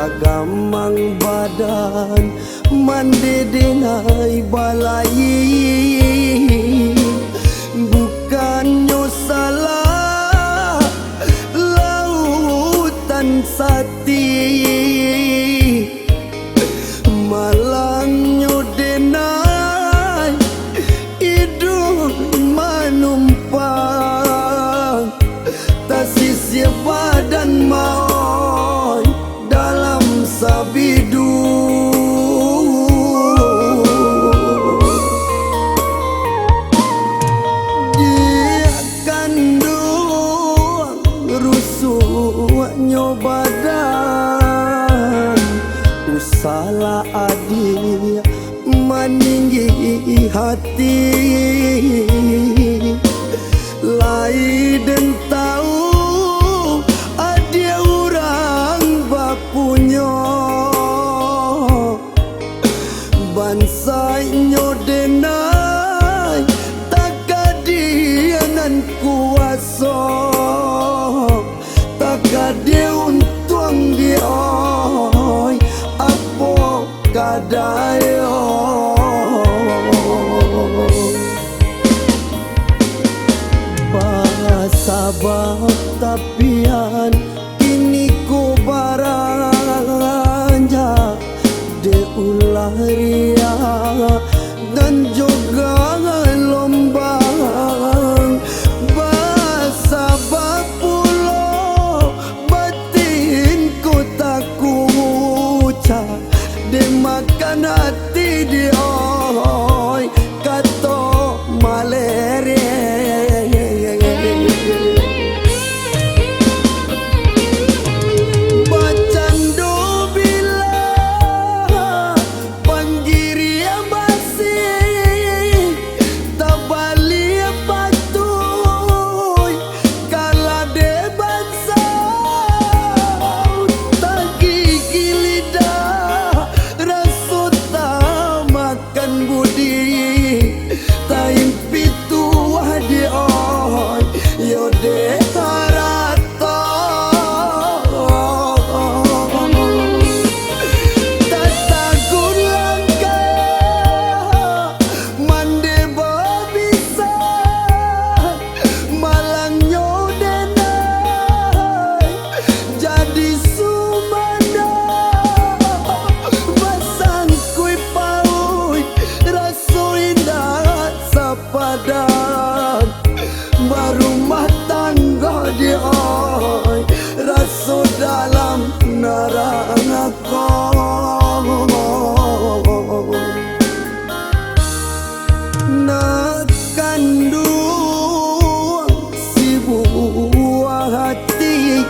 kagamang badan mandi denai balai. Bukannya salah lautan sati, malangnya denai hidung manumpang tasisya badan mau dalam sabidu. Dia kandung rusuhnya badan, usahlah adik meninggi hati. Lai dan tahu ada orang bapunya, bansanya denai tak kadianan kuasa, tak ada untung dia apa kadaya. Sabab tapian kini ku baranja de ulah ria dan juga lombang. Basabab pulau batin ku tak kuca de makan hati dia kata malaria. Barumah tangga dia rasa dalam neraka. Nak kandung si buah hati,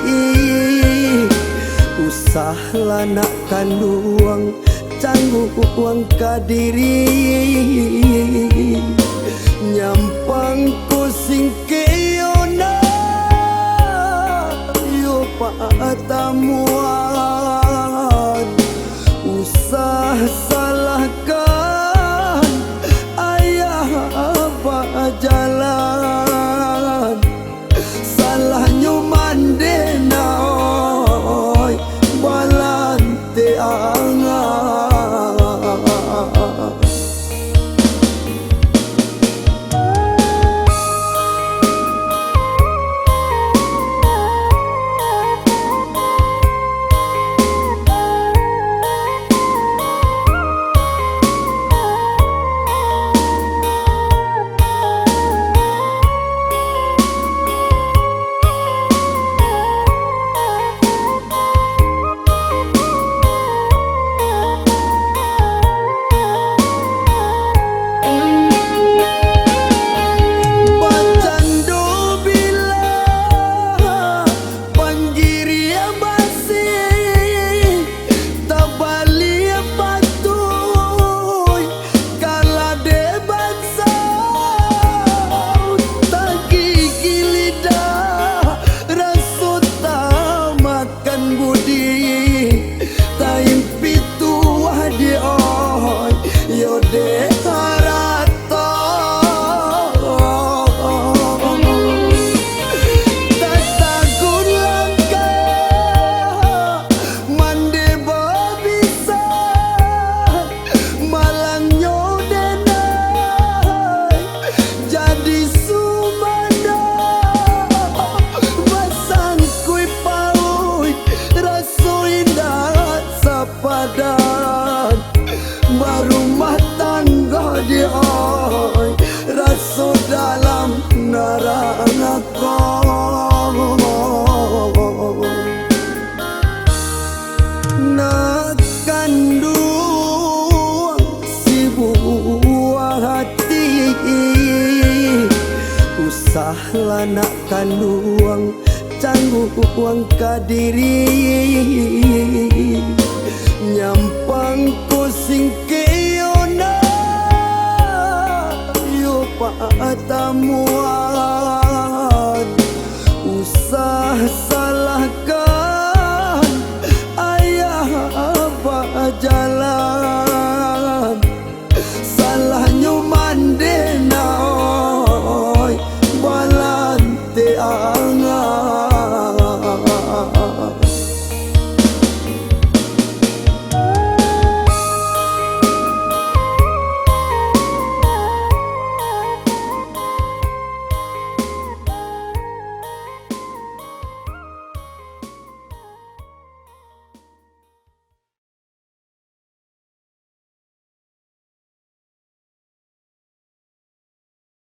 usahlah nak kandung canggung kadiri. Nyampang ku singkeyona yo patamuan, usah salahkan ayah apa jalan. Salahnya mandena oi balante angan. Sahlah nak kanduang canggung kadiri